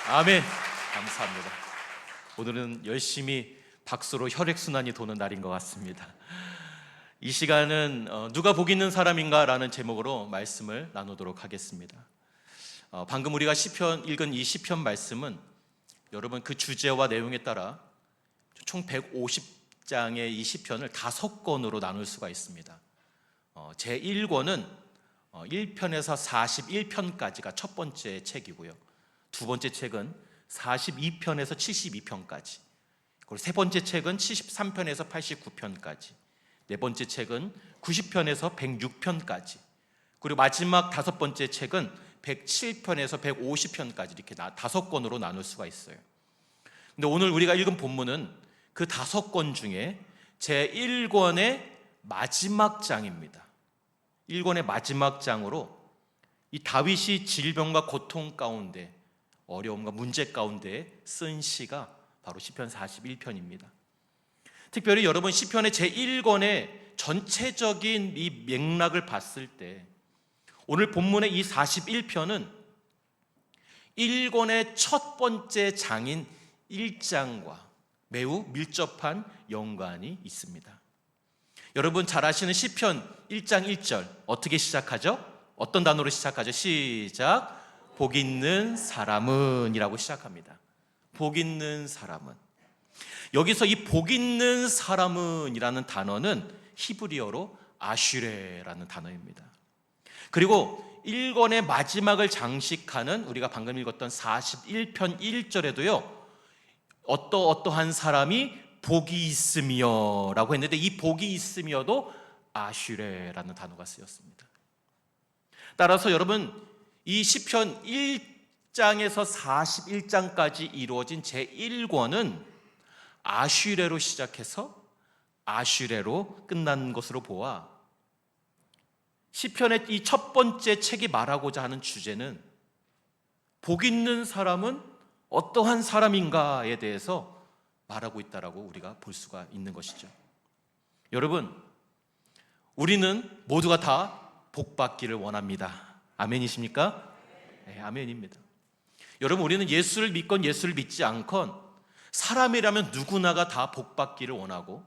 아멘. 감사합니다. 오늘은 열심히 박수로 혈액순환이 도는 날인 것 같습니다. 이 시간은 누가 복 있는 사람인가 라는 제목으로 말씀을 나누도록 하겠습니다. 방금 우리가 읽은 이 시편 말씀은 여러분 그 주제와 내용에 따라 총 150장의 이 시편을 5권으로 나눌 수가 있습니다. 제1권은 1편에서 41편까지가 첫 번째 책이고요, 두 번째 책은 42편에서 72편까지, 그리고 세 번째 책은 73편에서 89편까지, 네 번째 책은 90편에서 106편까지, 그리고 마지막 다섯 번째 책은 107편에서 150편까지 이렇게 5권으로 나눌 수가 있어요. 근데 오늘 우리가 읽은 본문은 그 5권 중에 제1권의 마지막 장입니다. 1권의 마지막 장으로 이 다윗이 질병과 고통 가운데, 어려움과 문제 가운데 쓴 시가 바로 시편 41편입니다. 특별히 여러분 시편의 제1권의 전체적인 이 맥락을 봤을 때 오늘 본문의 이 41편은 1권의 첫 번째 장인 1장과 매우 밀접한 연관이 있습니다. 여러분 잘 아시는 시편 1장 1절 어떻게 시작하죠? 어떤 단어로 시작하죠? 시작. 복 있는 사람은 이라고 시작합니다. 복 있는 사람은. 여기서 이 복 있는 사람은 이라는 단어는 히브리어로 아슈레라는 단어입니다. 그리고 1권의 마지막을 장식하는 우리가 방금 읽었던 41편 1절에도요 어떠한 사람이 복이 있으며 라고 했는데 이 복이 있으며도 아슈레라는 단어가 쓰였습니다. 따라서 여러분 이 시편 1장에서 41장까지 이루어진 제1권은 아슈레로 시작해서 아슈레로 끝난 것으로 보아 시편의 이 첫 번째 책이 말하고자 하는 주제는 복 있는 사람은 어떠한 사람인가에 대해서 말하고 있다라고 우리가 볼 수가 있는 것이죠. 여러분, 우리는 모두가 다 복받기를 원합니다. 아멘이십니까? 네, 아멘입니다. 여러분, 우리는 예수를 믿건 예수를 믿지 않건 사람이라면 누구나가 다 복받기를 원하고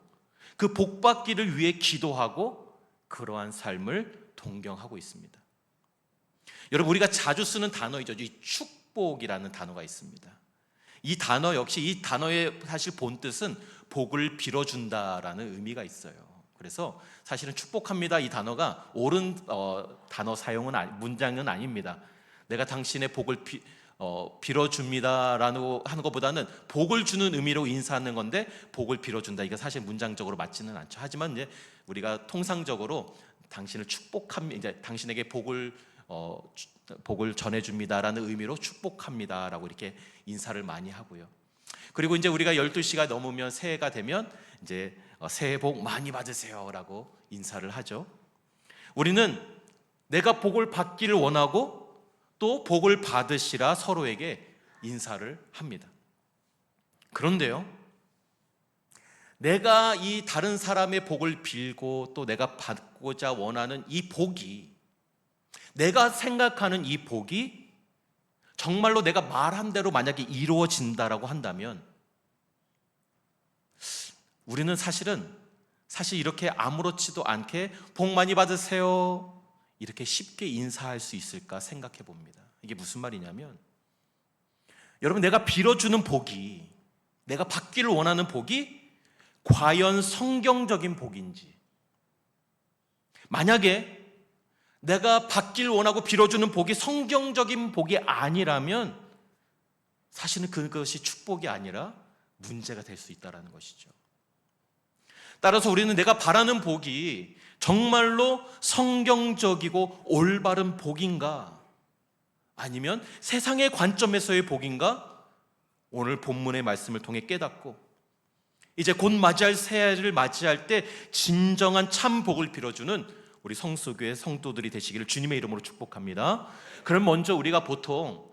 그 복받기를 위해 기도하고 그러한 삶을 동경하고 있습니다. 여러분, 우리가 자주 쓰는 단어이죠. 이 축복이라는 단어가 있습니다. 이 단어 역시 이 단어의 사실 본뜻은 복을 빌어준다라는 의미가 있어요. 그래서 사실은 축복합니다 이 단어가 옳은 단어 사용은 문장은 아닙니다. 내가 당신의 복을 빌어줍니다라는 하는 것보다는 복을 주는 의미로 인사하는 건데 복을 빌어준다, 이거 사실 문장적으로 맞지는 않죠. 하지만 이제 우리가 통상적으로 당신을 축복합니다, 이제 당신에게 복을 전해줍니다라는 의미로 축복합니다라고 이렇게 인사를 많이 하고요. 그리고 이제 우리가 12시가 넘으면 새해가 되면 이제 새해 복 많이 받으세요라고 인사를 하죠. 우리는 내가 복을 받기를 원하고 또 복을 받으시라 서로에게 인사를 합니다. 그런데요, 내가 이 다른 사람의 복을 빌고 또 내가 받고자 원하는 이 복이, 내가 생각하는 이 복이 정말로 내가 말한 대로 만약에 이루어진다라고 한다면 우리는 사실 이렇게 아무렇지도 않게 복 많이 받으세요 이렇게 쉽게 인사할 수 있을까 생각해 봅니다. 이게 무슨 말이냐면, 여러분 내가 빌어주는 복이, 내가 받기를 원하는 복이 과연 성경적인 복인지, 만약에 내가 받기를 원하고 빌어주는 복이 성경적인 복이 아니라면 사실은 그것이 축복이 아니라 문제가 될 수 있다는 것이죠. 따라서 우리는 내가 바라는 복이 정말로 성경적이고 올바른 복인가, 아니면 세상의 관점에서의 복인가, 오늘 본문의 말씀을 통해 깨닫고 이제 곧 맞이할 새해를 맞이할 때 진정한 참 복을 빌어주는 우리 성수교회 성도들이 되시기를 주님의 이름으로 축복합니다. 그럼 먼저 우리가 보통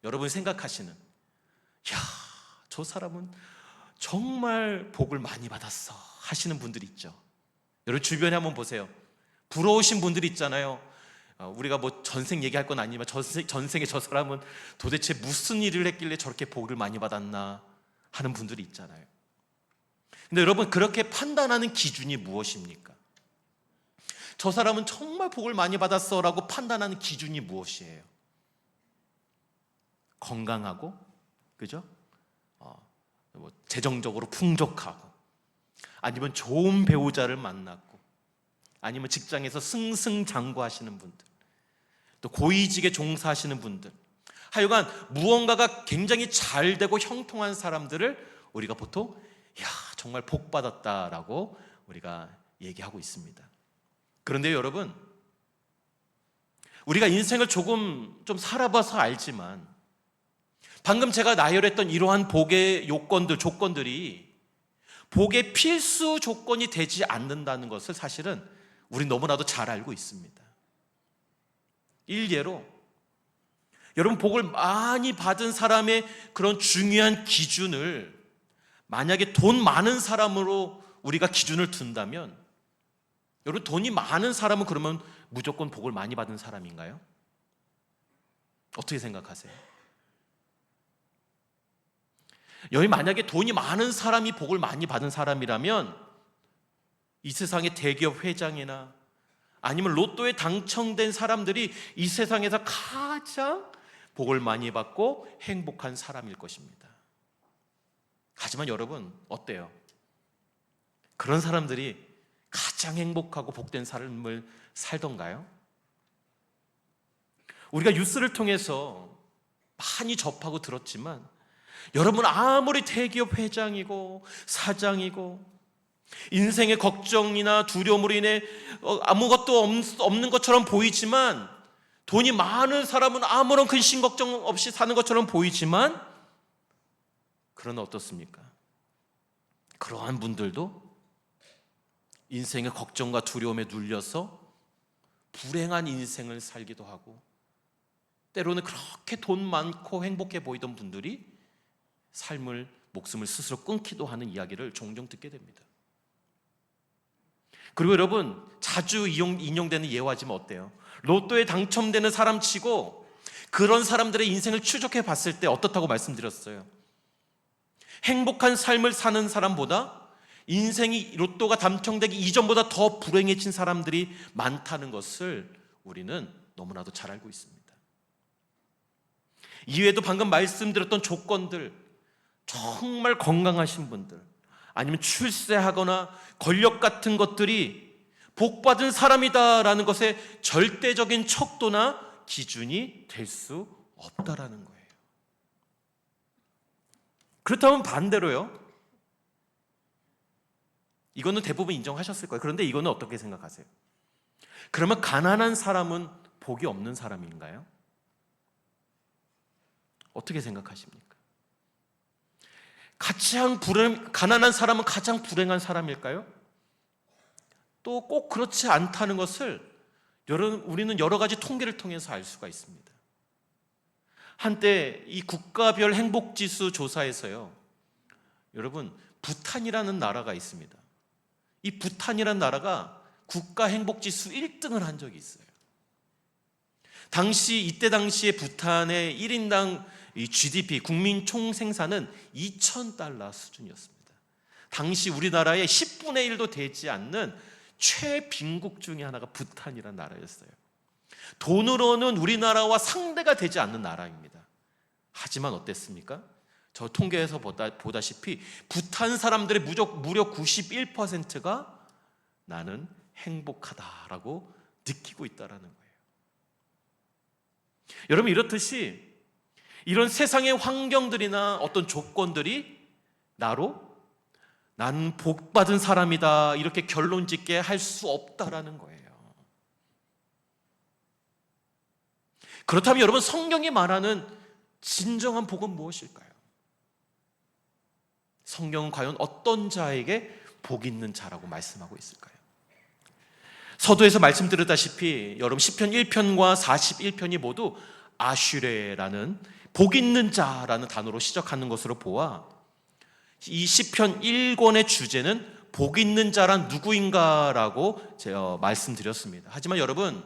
여러분 생각하시는, 야, 저 사람은 정말 복을 많이 받았어 하시는 분들이 있죠. 여러분 주변에 한번 보세요. 부러우신 분들이 있잖아요. 우리가 뭐 전생 얘기할 건 아니지만 전생에 저 사람은 도대체 무슨 일을 했길래 저렇게 복을 많이 받았나 하는 분들이 있잖아요. 근데 여러분, 그렇게 판단하는 기준이 무엇입니까? 저 사람은 정말 복을 많이 받았어 라고 판단하는 기준이 무엇이에요? 건강하고, 그죠? 뭐 재정적으로 풍족하고, 아니면 좋은 배우자를 만났고, 아니면 직장에서 승승장구하시는 분들, 또 고위직에 종사하시는 분들, 하여간 무언가가 굉장히 잘 되고 형통한 사람들을 우리가 보통 야, 정말 복 받았다라고 우리가 얘기하고 있습니다. 그런데 여러분, 우리가 인생을 조금 좀 살아봐서 알지만 방금 제가 나열했던 이러한 복의 요건들, 조건들이 복의 필수 조건이 되지 않는다는 것을 사실은 우리 너무나도 잘 알고 있습니다. 일례로 여러분, 복을 많이 받은 사람의 그런 중요한 기준을 만약에 돈 많은 사람으로 우리가 기준을 둔다면, 여러분, 돈이 많은 사람은 그러면 무조건 복을 많이 받은 사람인가요? 어떻게 생각하세요? 여기 만약에 돈이 많은 사람이 복을 많이 받은 사람이라면 이 세상의 대기업 회장이나 아니면 로또에 당첨된 사람들이 이 세상에서 가장 복을 많이 받고 행복한 사람일 것입니다. 하지만 여러분, 어때요? 그런 사람들이 가장 행복하고 복된 삶을 살던가요? 우리가 뉴스를 통해서 많이 접하고 들었지만, 여러분, 아무리 대기업 회장이고 사장이고 인생의 걱정이나 두려움으로 인해 아무것도 없는 것처럼 보이지만, 돈이 많은 사람은 아무런 근심 걱정 없이 사는 것처럼 보이지만, 그러나 어떻습니까? 그러한 분들도 인생의 걱정과 두려움에 눌려서 불행한 인생을 살기도 하고, 때로는 그렇게 돈 많고 행복해 보이던 분들이 목숨을 스스로 끊기도 하는 이야기를 종종 듣게 됩니다. 그리고 여러분, 자주 인용되는 예화지만 어때요? 로또에 당첨되는 사람 치고 그런 사람들의 인생을 추적해 봤을 때 어떻다고 말씀드렸어요? 행복한 삶을 사는 사람보다 인생이 로또가 당첨되기 이전보다 더 불행해진 사람들이 많다는 것을 우리는 너무나도 잘 알고 있습니다. 이외에도 방금 말씀드렸던 조건들, 정말 건강하신 분들, 아니면 출세하거나 권력 같은 것들이 복받은 사람이다라는 것의 절대적인 척도나 기준이 될 수 없다라는 거예요. 그렇다면 반대로요, 이거는 대부분 인정하셨을 거예요. 그런데 이거는 어떻게 생각하세요? 그러면 가난한 사람은 복이 없는 사람인가요? 어떻게 생각하십니까? 가난한 사람은 가장 불행한 사람일까요? 또 꼭 그렇지 않다는 것을 우리는 여러 가지 통계를 통해서 알 수가 있습니다. 한때 이 국가별 행복지수 조사에서요, 여러분, 부탄이라는 나라가 있습니다. 이 부탄이라는 나라가 국가 행복지수 1등을 한 적이 있어요. 이때 당시에 부탄의 1인당 이 GDP, 국민 총생산은 $2,000 수준이었습니다. 당시 우리나라의 10분의 1도 되지 않는 최빈국 중에 하나가 부탄이라는 나라였어요. 돈으로는 우리나라와 상대가 되지 않는 나라입니다. 하지만 어땠습니까? 저 통계에서 보다시피 부탄 사람들의 무려 91%가 나는 행복하다라고 느끼고 있다는 거예요. 여러분, 이렇듯이 이런 세상의 환경들이나 어떤 조건들이 나는 복받은 사람이다 이렇게 결론 짓게 할 수 없다라는 거예요. 그렇다면 여러분, 성경이 말하는 진정한 복은 무엇일까요? 성경은 과연 어떤 자에게 복 있는 자라고 말씀하고 있을까요? 서두에서 말씀드렸다시피 여러분, 시편 1편과 41편이 모두 아슈레라는 복 있는 자라는 단어로 시작하는 것으로 보아 이 시편 1권의 주제는 복 있는 자란 누구인가라고 제가 말씀드렸습니다. 하지만 여러분,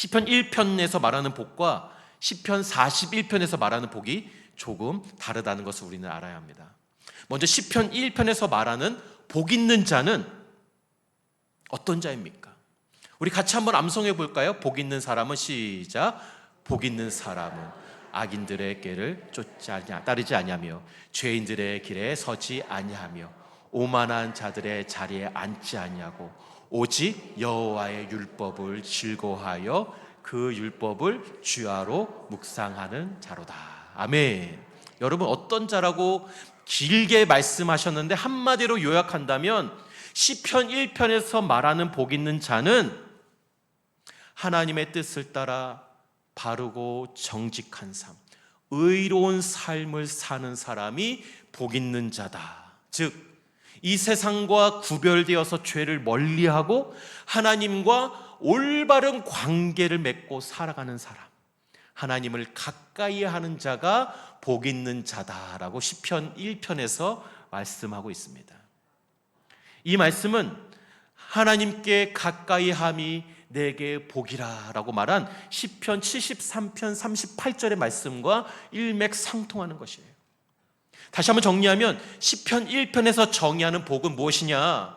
시편 1편에서 말하는 복과 시편 41편에서 말하는 복이 조금 다르다는 것을 우리는 알아야 합니다. 먼저 시편 1편에서 말하는 복 있는 자는 어떤 자입니까? 우리 같이 한번 암송해 볼까요? 복 있는 사람은 시작. 복 있는 사람은 악인들의 길을 따르지 아니하며 죄인들의 길에 서지 아니하며 오만한 자들의 자리에 앉지 아니하고 오직 여호와의 율법을 즐거워하여 그 율법을 주야로 묵상하는 자로다. 아멘. 여러분, 어떤 자라고 길게 말씀하셨는데 한마디로 요약한다면 시편 1편에서 말하는 복 있는 자는 하나님의 뜻을 따라 바르고 정직한 삶, 의로운 삶을 사는 사람이 복 있는 자다. 즉, 이 세상과 구별되어서 죄를 멀리하고 하나님과 올바른 관계를 맺고 살아가는 사람, 하나님을 가까이 하는 자가 복 있는 자다라고 시편 1편에서 말씀하고 있습니다. 이 말씀은 하나님께 가까이 함이 내게 복이라라고 말한 시편 73편 38절의 말씀과 일맥상통하는 것이에요. 다시 한번 정리하면 시편 1편에서 정의하는 복은 무엇이냐?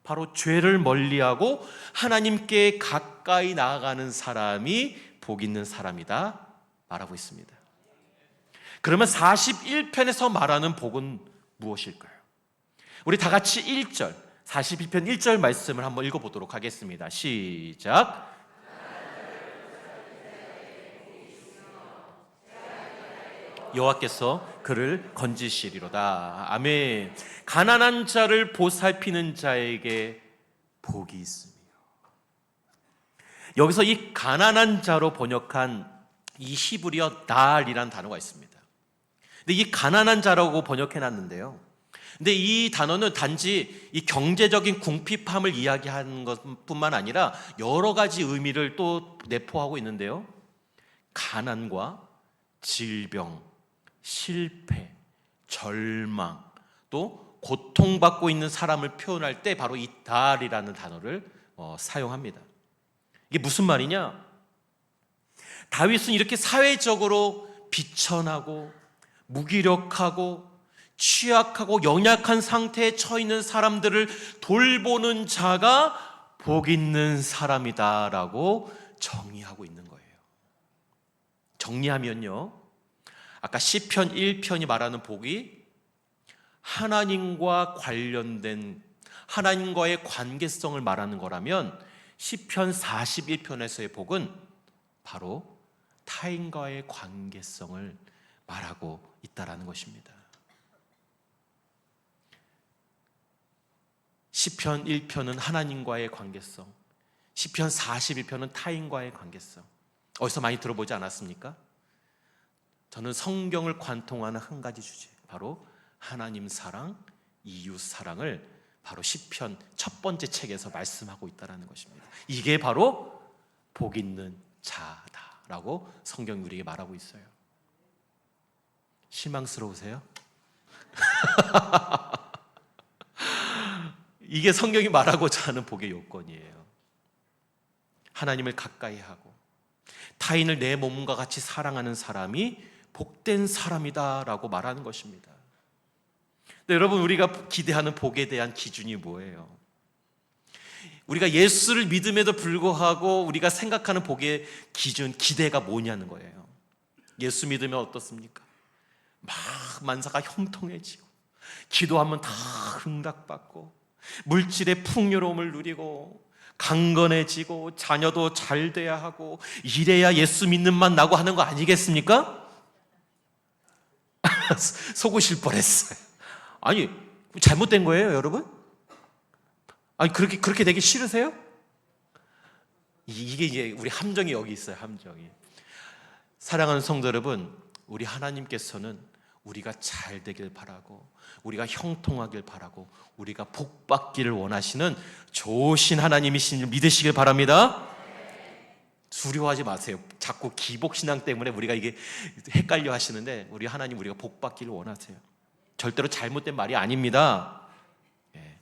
바로 죄를 멀리하고 하나님께 가까이 나아가는 사람이 복 있는 사람이다 말하고 있습니다. 그러면 41편에서 말하는 복은 무엇일까요? 우리 다 같이 1절, 41편 1절 말씀을 한번 읽어보도록 하겠습니다. 시작. 여호와께서 그를 건지시리로다. 아멘. 가난한 자를 보살피는 자에게 복이 있으며. 여기서 이 가난한 자로 번역한 이 히브리어 달이라는 단어가 있습니다. 근데 이 가난한 자라고 번역해놨는데요. 근데 이 단어는 단지 이 경제적인 궁핍함을 이야기하는 것뿐만 아니라 여러 가지 의미를 또 내포하고 있는데요. 가난과 질병, 실패, 절망, 또 고통받고 있는 사람을 표현할 때 바로 이 달이라는 단어를 사용합니다. 이게 무슨 말이냐? 다윗은 이렇게 사회적으로 비천하고 무기력하고 취약하고 연약한 상태에 처해 있는 사람들을 돌보는 자가 복 있는 사람이다라고 정의하고 있는 거예요. 정리하면요, 아까 시편 1편이 말하는 복이 하나님과 관련된 하나님과의 관계성을 말하는 거라면 시편 41편에서의 복은 바로 타인과의 관계성을 말하고 있다라는 것입니다. 시편 1편은 하나님과의 관계성, 시편 41편은 타인과의 관계성. 어디서 많이 들어보지 않았습니까? 저는 성경을 관통하는 한 가지 주제, 바로 하나님 사랑, 이웃 사랑을 바로 시편 첫 번째 책에서 말씀하고 있다는 것입니다. 이게 바로 복 있는 자다라고 성경이 우리에게 말하고 있어요. 실망스러우세요? 이게 성경이 말하고자 하는 복의 요건이에요. 하나님을 가까이 하고 타인을 내 몸과 같이 사랑하는 사람이 복된 사람이다라고 말하는 것입니다. 근데 여러분, 우리가 기대하는 복에 대한 기준이 뭐예요? 우리가 예수를 믿음에도 불구하고 우리가 생각하는 복의 기준, 기대가 뭐냐는 거예요. 예수 믿으면 어떻습니까? 막 만사가 형통해지고 기도하면 다 응답받고 물질의 풍요로움을 누리고 강건해지고 자녀도 잘 돼야 하고 이래야 예수 믿는 맛 나고 하는 거 아니겠습니까? 속으실 뻔했어요. 아니, 잘못된 거예요, 여러분? 아니, 그렇게 되기 싫으세요? 이게 우리 함정이 여기 있어요, 함정이. 사랑하는 성도 여러분, 우리 하나님께서는 우리가 잘 되길 바라고 우리가 형통하길 바라고 우리가 복 받기를 원하시는 좋으신 하나님이신 줄 믿으시길 바랍니다. 두려워하지 마세요. 자꾸 기복신앙 때문에 우리가 이게 헷갈려 하시는데 우리 하나님, 우리가 복 받기를 원하세요. 절대로 잘못된 말이 아닙니다. 예.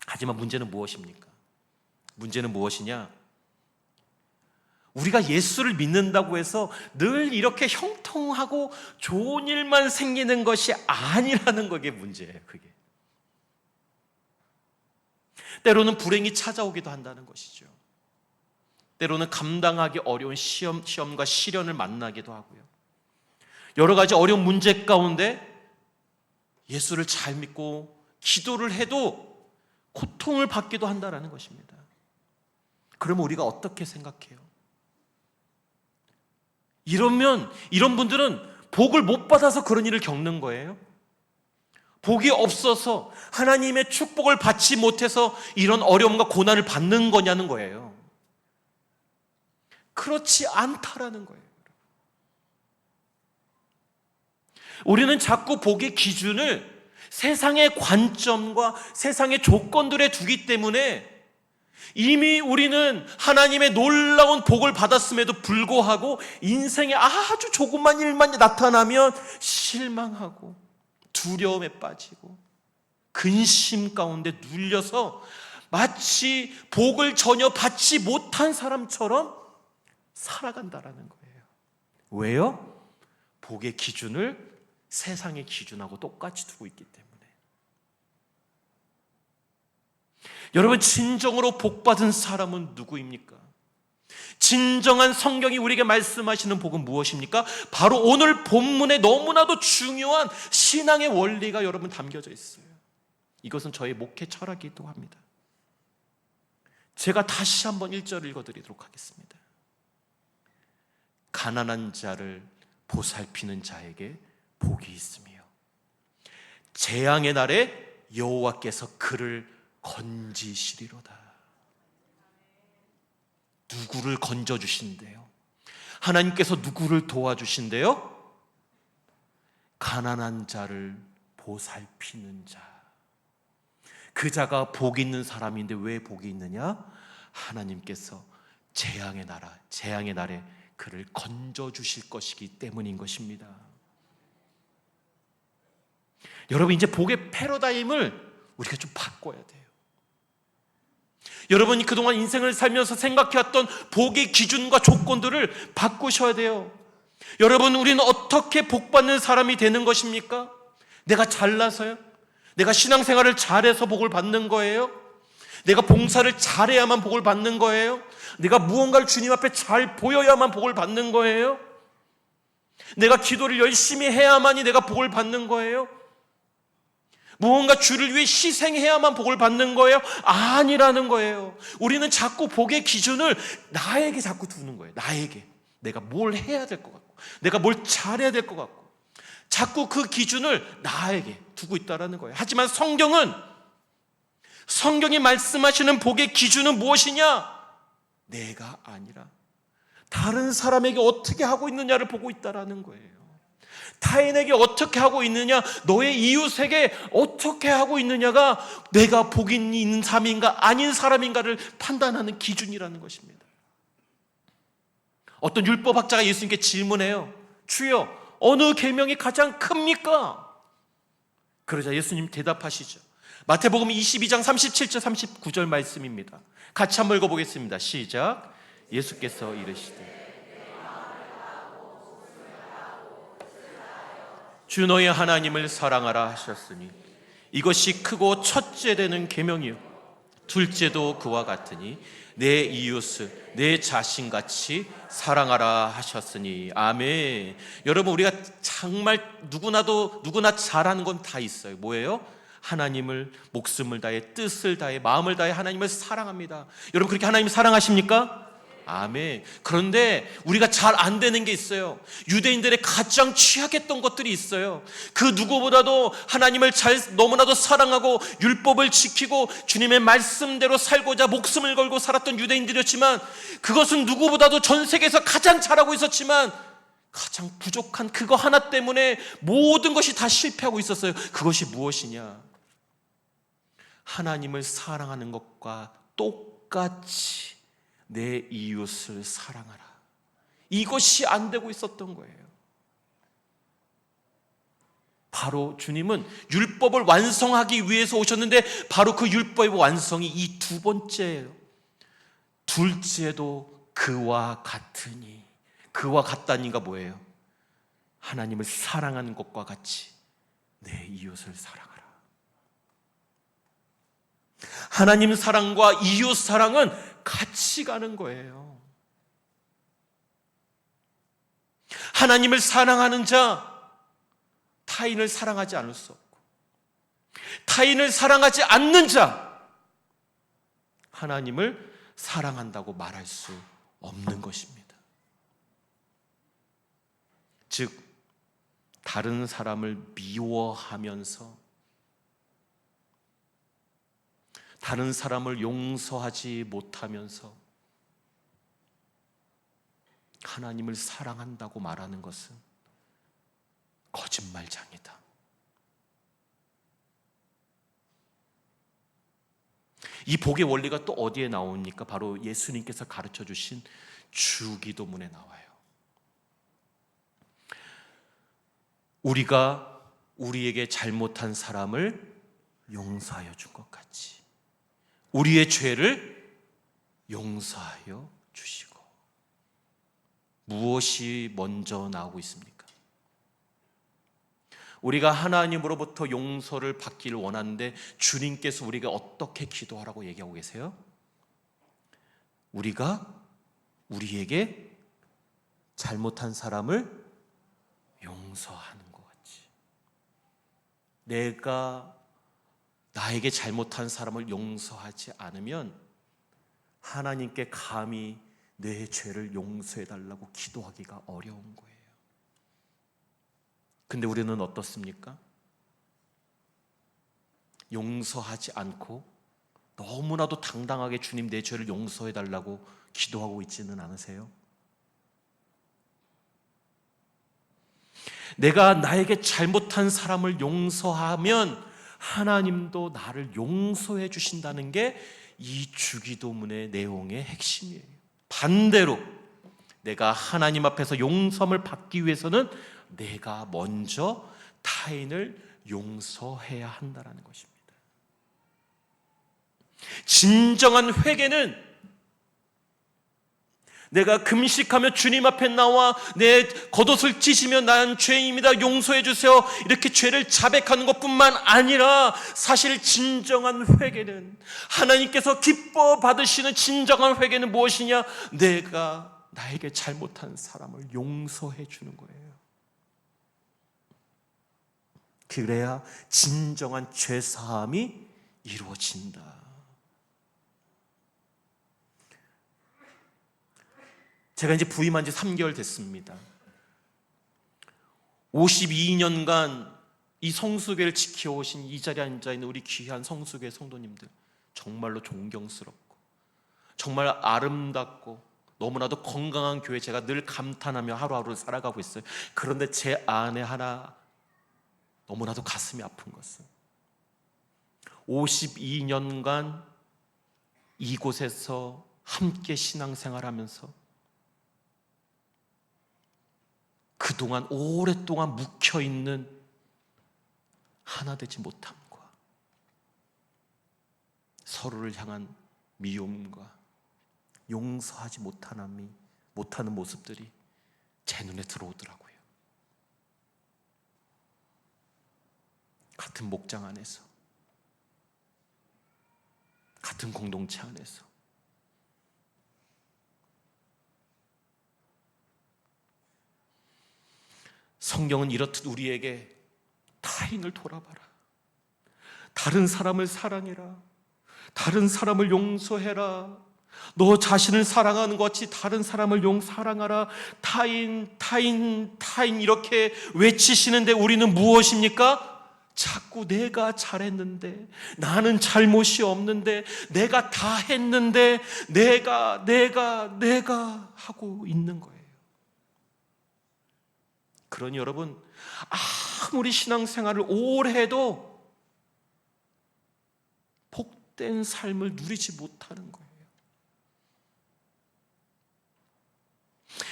하지만 문제는 무엇입니까? 문제는 무엇이냐? 우리가 예수를 믿는다고 해서 늘 이렇게 형통하고 좋은 일만 생기는 것이 아니라는 거게 문제예요. 그게 때로는 불행이 찾아오기도 한다는 것이죠. 때로는 감당하기 어려운 시험과 시련을 만나기도 하고요. 여러 가지 어려운 문제 가운데 예수를 잘 믿고 기도를 해도 고통을 받기도 한다는 것입니다. 그러면 우리가 어떻게 생각해요? 이런 분들은 복을 못 받아서 그런 일을 겪는 거예요? 복이 없어서 하나님의 축복을 받지 못해서 이런 어려움과 고난을 받는 거냐는 거예요. 그렇지 않다라는 거예요. 우리는 자꾸 복의 기준을 세상의 관점과 세상의 조건들에 두기 때문에 이미 우리는 하나님의 놀라운 복을 받았음에도 불구하고 인생에 아주 조그만 일만 나타나면 실망하고 두려움에 빠지고 근심 가운데 눌려서 마치 복을 전혀 받지 못한 사람처럼 살아간다라는 거예요. 왜요? 복의 기준을 세상의 기준하고 똑같이 두고 있기 때문에. 여러분, 진정으로 복받은 사람은 누구입니까? 진정한 성경이 우리에게 말씀하시는 복은 무엇입니까? 바로 오늘 본문에 너무나도 중요한 신앙의 원리가 여러분 담겨져 있어요. 이것은 저의 목회 철학이기도 합니다. 제가 다시 한번 1절을 읽어드리도록 하겠습니다. 가난한 자를 보살피는 자에게 복이 있으며 재앙의 날에 여호와께서 그를 건지시리로다. 누구를 건져주신대요? 하나님께서 누구를 도와주신대요? 가난한 자를 보살피는 자. 그 자가 복 있는 사람인데 왜 복이 있느냐? 하나님께서 재앙의 날에 그를 건져주실 것이기 때문인 것입니다. 여러분, 이제 복의 패러다임을 우리가 좀 바꿔야 돼요. 여러분이 그동안 인생을 살면서 생각해왔던 복의 기준과 조건들을 바꾸셔야 돼요. 여러분, 우리는 어떻게 복받는 사람이 되는 것입니까? 내가 잘나서요? 내가 신앙생활을 잘해서 복을 받는 거예요? 내가 봉사를 잘해야만 복을 받는 거예요? 내가 무언가를 주님 앞에 잘 보여야만 복을 받는 거예요? 내가 기도를 열심히 해야만이 내가 복을 받는 거예요? 무언가 주를 위해 희생해야만 복을 받는 거예요? 아니라는 거예요. 우리는 자꾸 복의 기준을 나에게 자꾸 두는 거예요. 나에게. 내가 뭘 해야 될 것 같고, 내가 뭘 잘해야 될 것 같고, 자꾸 그 기준을 나에게 두고 있다는 거예요. 하지만 성경이 말씀하시는 복의 기준은 무엇이냐? 내가 아니라 다른 사람에게 어떻게 하고 있느냐를 보고 있다는 거예요. 타인에게 어떻게 하고 있느냐, 너의 이웃에게 어떻게 하고 있느냐가 내가 복이 있는 사람인가 아닌 사람인가를 판단하는 기준이라는 것입니다. 어떤 율법학자가 예수님께 질문해요. 주여, 어느 계명이 가장 큽니까? 그러자 예수님 대답하시죠. 마태복음 22장 37절 39절 말씀입니다. 같이 한번 읽어보겠습니다. 시작. 예수께서 이르시되 주 너의 하나님을 사랑하라 하셨으니 이것이 크고 첫째 되는 계명이요 둘째도 그와 같으니 내 이웃을 내 자신같이 사랑하라 하셨으니. 아멘. 여러분, 우리가 정말 누구나 잘하는 건 다 있어요. 뭐예요? 하나님을 목숨을 다해 뜻을 다해 마음을 다해 하나님을 사랑합니다. 여러분, 그렇게 하나님을 사랑하십니까? 아멘. 그런데 우리가 잘 안 되는 게 있어요. 유대인들의 가장 취약했던 것들이 있어요. 그 누구보다도 하나님을 너무나도 사랑하고 율법을 지키고 주님의 말씀대로 살고자 목숨을 걸고 살았던 유대인들이었지만, 그것은 누구보다도 전 세계에서 가장 잘하고 있었지만 가장 부족한 그거 하나 때문에 모든 것이 다 실패하고 있었어요. 그것이 무엇이냐? 하나님을 사랑하는 것과 똑같이 내 이웃을 사랑하라. 이것이 안 되고 있었던 거예요. 바로 주님은 율법을 완성하기 위해서 오셨는데 바로 그 율법의 완성이 이 두 번째예요. 둘째도 그와 같으니. 그와 같다니가 뭐예요? 하나님을 사랑하는 것과 같이 내 이웃을 사랑하라. 하나님 사랑과 이웃 사랑은 같이 가는 거예요. 하나님을 사랑하는 자, 타인을 사랑하지 않을 수 없고, 타인을 사랑하지 않는 자, 하나님을 사랑한다고 말할 수 없는 것입니다. 즉, 다른 사람을 미워하면서 다른 사람을 용서하지 못하면서 하나님을 사랑한다고 말하는 것은 거짓말장이다. 이 복의 원리가 또 어디에 나옵니까? 바로 예수님께서 가르쳐 주신 주기도문에 나와요. 우리가 우리에게 잘못한 사람을 용서하여 준 것 같이 우리의 죄를 용서하여 주시고. 무엇이 먼저 나오고 있습니까? 우리가 하나님으로부터 용서를 받기를 원하는데 주님께서 우리가 어떻게 기도하라고 얘기하고 계세요? 우리가 우리에게 잘못한 사람을 용서하는 것 같이. 내가 나에게 잘못한 사람을 용서하지 않으면 하나님께 감히 내 죄를 용서해달라고 기도하기가 어려운 거예요. 근데 우리는 어떻습니까? 용서하지 않고 너무나도 당당하게 주님 내 죄를 용서해달라고 기도하고 있지는 않으세요? 내가 나에게 잘못한 사람을 용서하면 하나님도 나를 용서해 주신다는 게 이 주기도문의 내용의 핵심이에요. 반대로 내가 하나님 앞에서 용서를 받기 위해서는 내가 먼저 타인을 용서해야 한다는 것입니다. 진정한 회개는 내가 금식하며 주님 앞에 나와 내 겉옷을 찢으며 난 죄인입니다, 용서해 주세요, 이렇게 죄를 자백하는 것뿐만 아니라 사실 진정한 회개는, 하나님께서 기뻐 받으시는 진정한 회개는 무엇이냐? 내가 나에게 잘못한 사람을 용서해 주는 거예요. 그래야 진정한 죄사함이 이루어진다. 제가 이제 부임한 지 3개월 됐습니다. 52년간 이 성수교를 지켜오신 이 자리에 앉아있는 우리 귀한 성수교의 성도님들, 정말로 존경스럽고 정말 아름답고 너무나도 건강한 교회, 제가 늘 감탄하며 하루하루를 살아가고 있어요. 그런데 제 안에 하나 너무나도 가슴이 아픈 것은 52년간 이곳에서 함께 신앙생활하면서 그동안 오랫동안 묵혀있는 하나 되지 못함과 서로를 향한 미움과 용서하지 못하는 모습들이 제 눈에 들어오더라고요. 같은 목장 안에서, 같은 공동체 안에서 성경은 이렇듯 우리에게 타인을 돌아봐라, 다른 사람을 사랑해라, 다른 사람을 용서해라, 너 자신을 사랑하는 것 같이 다른 사람을 사랑하라, 타인 이렇게 외치시는데 우리는 무엇입니까? 자꾸 내가 잘했는데, 나는 잘못이 없는데, 내가 다 했는데, 내가 하고 있는 거예요. 그러니 여러분, 아무리 신앙생활을 오래 해도 복된 삶을 누리지 못하는 거예요.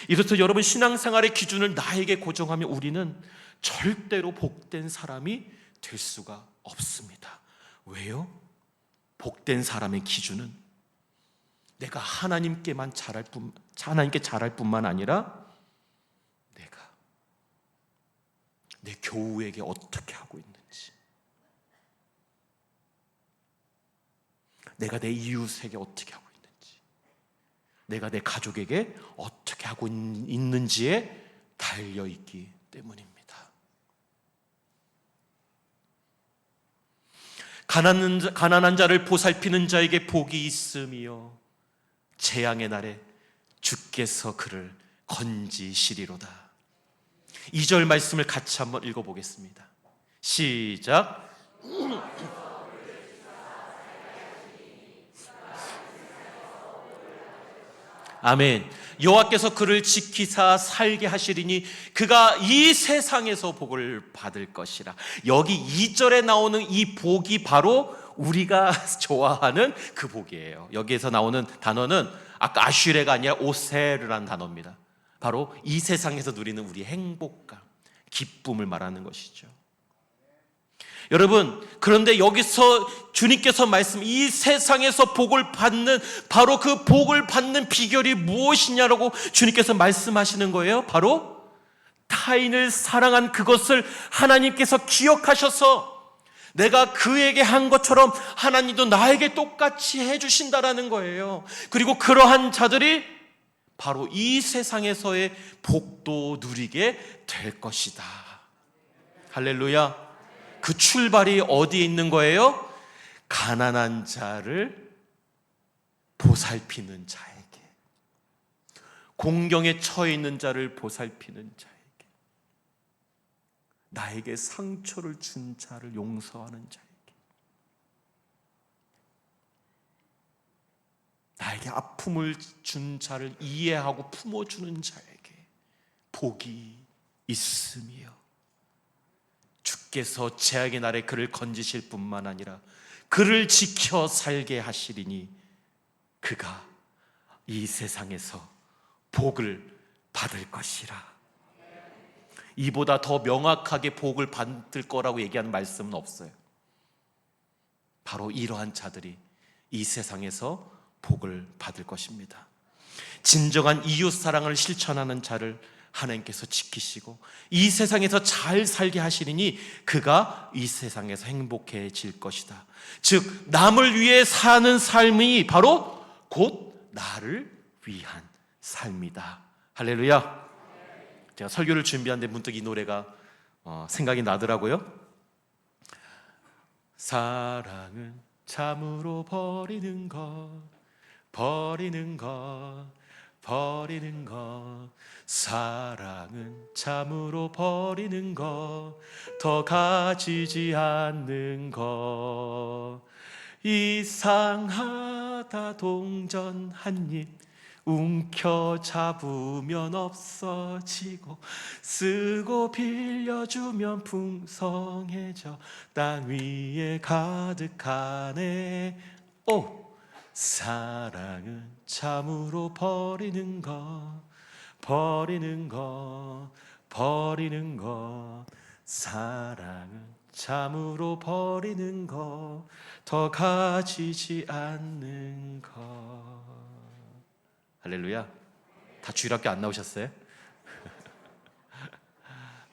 이렇듯 여러분, 신앙생활의 기준을 나에게 고정하면 우리는 절대로 복된 사람이 될 수가 없습니다. 왜요? 복된 사람의 기준은 내가 하나님께 잘할 뿐만 아니라 내가 내 교우에게 어떻게 하고 있는지, 내가 내 이웃에게 어떻게 하고 있는지, 내가 내 가족에게 어떻게 하고 있는지에 달려있기 때문입니다. 가난한 자를 보살피는 자에게 복이 있으며 재앙의 날에 주께서 그를 건지시리로다. 2절 말씀을 같이 한번 읽어보겠습니다. 시작. 아멘. 여호와께서 그를 지키사 살게 하시리니 그가 이 세상에서 복을 받을 것이라. 여기 2절에 나오는 이 복이 바로 우리가 좋아하는 그 복이에요. 여기에서 나오는 단어는 아까 아슈레가 아니라 오세르라는 단어입니다. 바로 이 세상에서 누리는 우리의 행복감, 기쁨을 말하는 것이죠. 여러분, 그런데 여기서 주님께서 이 세상에서 복을 받는, 바로 그 복을 받는 비결이 무엇이냐라고 주님께서 말씀하시는 거예요. 바로 타인을 사랑한 그것을 하나님께서 기억하셔서 내가 그에게 한 것처럼 하나님도 나에게 똑같이 해주신다라는 거예요. 그리고 그러한 자들이 바로 이 세상에서의 복도 누리게 될 것이다. 할렐루야. 그 출발이 어디에 있는 거예요? 가난한 자를 보살피는 자에게, 공경에 처해 있는 자를 보살피는 자에게, 나에게 상처를 준 자를 용서하는 자에게, 나에게 아픔을 준 자를 이해하고 품어주는 자에게 복이 있으며 주께서 재앙의 날에 그를 건지실 뿐만 아니라 그를 지켜 살게 하시리니 그가 이 세상에서 복을 받을 것이라. 이보다 더 명확하게 복을 받을 거라고 얘기하는 말씀은 없어요. 바로 이러한 자들이 이 세상에서 복을 받을 것입니다. 진정한 이웃 사랑을 실천하는 자를 하나님께서 지키시고 이 세상에서 잘 살게 하시리니 그가 이 세상에서 행복해질 것이다. 즉 남을 위해 사는 삶이 바로 곧 나를 위한 삶이다. 할렐루야. 제가 설교를 준비하는데 문득 이 노래가 생각이 나더라고요. 사랑은 참으로 버리는 것, 버리는 것, 버리는 것. 사랑은 참으로 버리는 것, 더 가지지 않는 것. 이상하다 동전 한 입 움켜잡으면 없어지고 쓰고 빌려주면 풍성해져 땅 위에 가득하네. 오! 사랑은 참으로 버리는 것, 버리는 것, 버리는 것. 사랑은 참으로 버리는 것, 더 가지지 않는 것. 할렐루야. 다 주일학교 안 나오셨어요?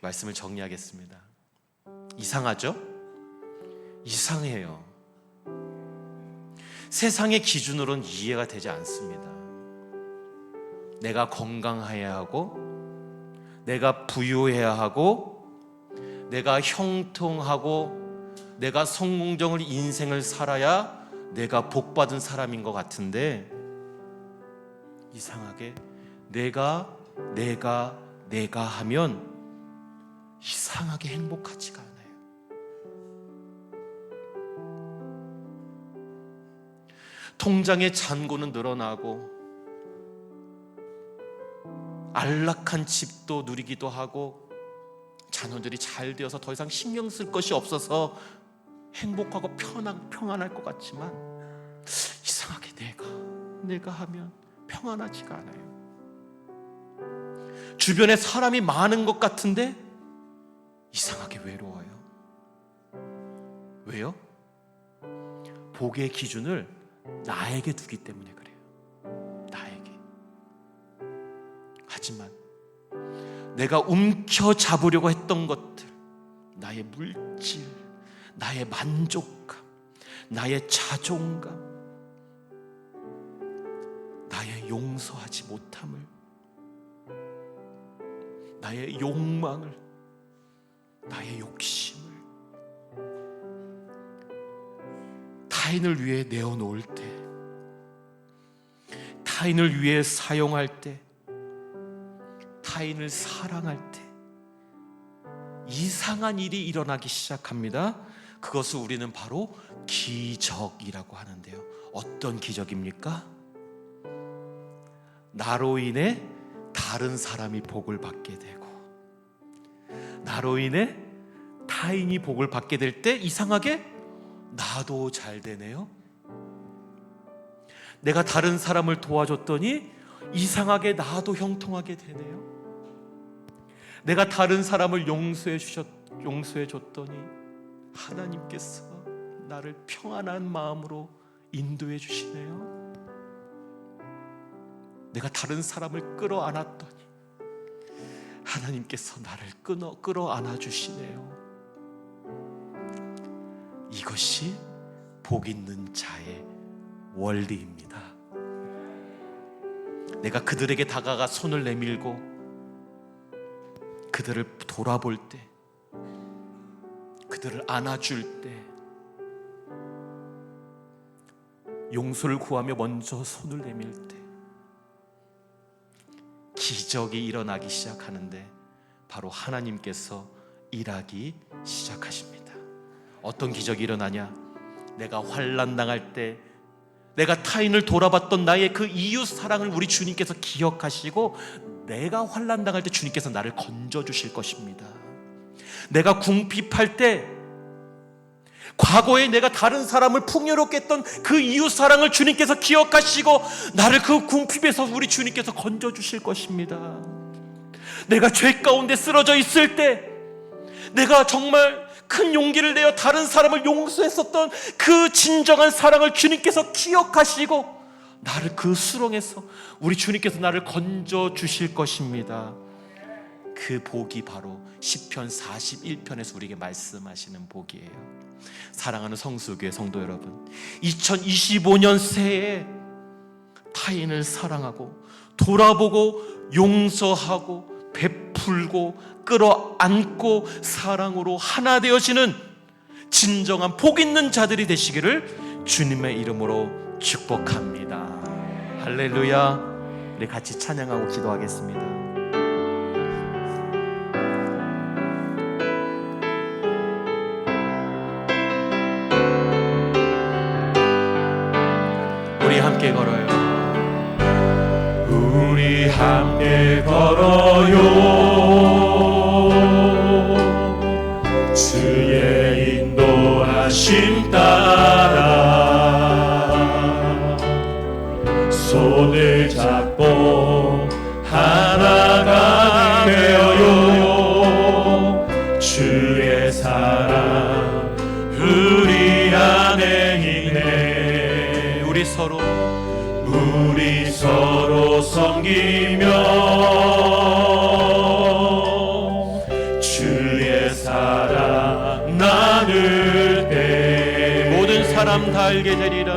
말씀을 정리하겠습니다. 이상하죠? 이상해요. 세상의 기준으로는 이해가 되지 않습니다. 내가 건강해야 하고, 내가 부유해야 하고, 내가 형통하고, 내가 성공적인 인생을 살아야 내가 복받은 사람인 것 같은데, 이상하게 내가 하면 이상하게 행복하지가 않아요. 통장의 잔고는 늘어나고 안락한 집도 누리기도 하고 자녀들이 잘 되어서 더 이상 신경 쓸 것이 없어서 행복하고 평안할 것 같지만 이상하게 내가 하면 평안하지가 않아요. 주변에 사람이 많은 것 같은데 이상하게 외로워요. 왜요? 복의 기준을 나에게 두기 때문에 그래요. 하지만 내가 움켜잡으려고 했던 것들, 나의 물질, 나의 만족감, 나의 자존감, 나의 용서하지 못함을, 나의 욕망을, 나의 욕심을 타인을 위해 내어놓을 때, 타인을 위해 사용할 때, 타인을 사랑할 때 이상한 일이 일어나기 시작합니다. 그것을 우리는 바로 기적이라고 하는데요. 어떤 기적입니까? 나로 인해 다른 사람이 복을 받게 되고, 나로 인해 타인이 복을 받게 될 때 이상하게 나도 잘 되네요. 내가 다른 사람을 도와줬더니 이상하게 나도 형통하게 되네요. 내가 다른 사람을 용서해 줬더니 하나님께서 나를 평안한 마음으로 인도해 주시네요. 내가 다른 사람을 끌어안았더니 하나님께서 나를 끌어안아 주시네요. 이것이 복 있는 자의 원리입니다. 내가 그들에게 다가가 손을 내밀고 그들을 돌아볼 때, 그들을 안아줄 때, 용서를 구하며 먼저 손을 내밀 때 기적이 일어나기 시작하는데 바로 하나님께서 일하기 시작하십니다. 어떤 기적이 일어나냐? 내가 환난 당할 때, 내가 타인을 돌아봤던 나의 그 이웃 사랑을 우리 주님께서 기억하시고 내가 환난 당할 때 주님께서 나를 건져 주실 것입니다. 내가 궁핍할 때, 과거에 내가 다른 사람을 풍요롭게 했던 그 이웃 사랑을 주님께서 기억하시고 나를 그 궁핍에서 우리 주님께서 건져 주실 것입니다. 내가 죄 가운데 쓰러져 있을 때, 내가 정말 큰 용기를 내어 다른 사람을 용서했었던 그 진정한 사랑을 주님께서 기억하시고 나를 그 수렁에서 우리 주님께서 나를 건져 주실 것입니다. 그 복이 바로 시편 41편에서 우리에게 말씀하시는 복이에요. 사랑하는 성수교회 성도 여러분, 2025년 새해 타인을 사랑하고 돌아보고 용서하고 베풀고 끌어안고 사랑으로 하나 되어지는 진정한 복 있는 자들이 되시기를 주님의 이름으로 축복합니다. 할렐루야. 우리 같이 찬양하고 기도하겠습니다. 우리 함께 걸어요. 우리 함께 걸어요. 주의 인도하심 따라 손을 잡고 하나가 되어요. 주의 사랑 우리 안에 있네. 우리 서로 섬기며 주의 사랑 나눌 때 모든 사람 다 알게 되리라.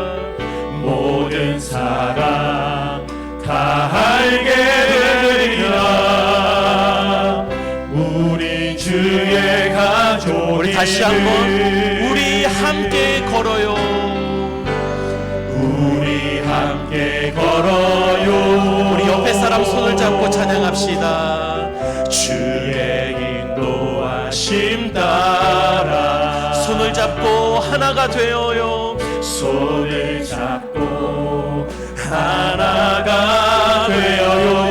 모든 사람 다 알게 되리라. 우리 주의 가족. 우리 다시 한번 우리 함께 걸어요. 우리 함께 걸어요. 우리 옆에 사람 손을 잡고 찬양합시다. 주의 인도하심 따라 손을 잡고 하나가 되어요. 손을 잡고 하나가 되어요.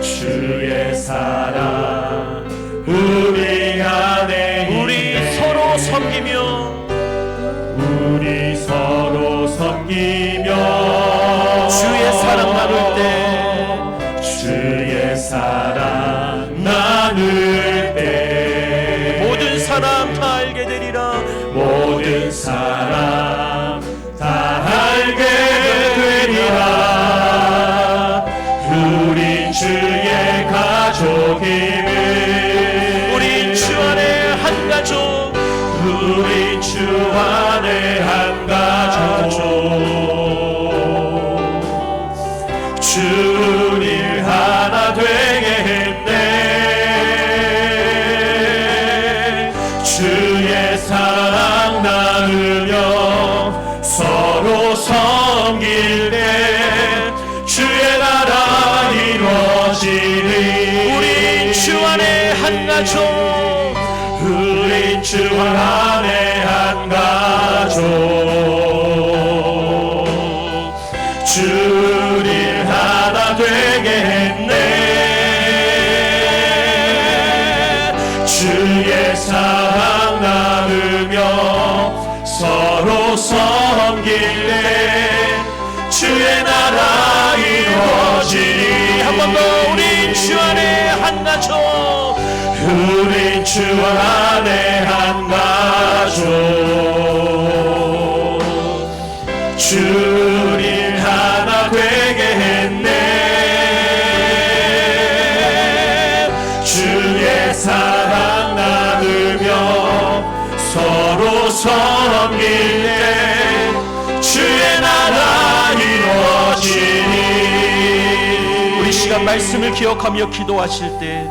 주의 사랑 우리 안에 우리 서로 섬기며 우리 서로 섬기며 주의 사랑 나눌 때 주의 사랑 나눌 때 모든 사람 다 알게 되리라. 모든 사람 다 알게 되리라. 우리 주의 가족임을 우리 주 안에 한 가족, 우리 주 안에 한 가족 주를 하나 되게 했네 주의 사랑 나누며 서로 섬길 때 주의 나라 이루어지리 우리 주 안에 한 가족, 우리 주 안에 한 가족 주를 하나 되게 했네 주의 사랑 나누며 서로 섬길 때 주의 나라 이루어지리 한 번 더 우리 주 안에 한 가족, 우리 주 안에 한 가족 주를 하나 되게 했네 주의 사랑 나누며 서로 섬길 때 주의 나라 이루어지니 우리 시간 말씀을 기억하며 기도하실 때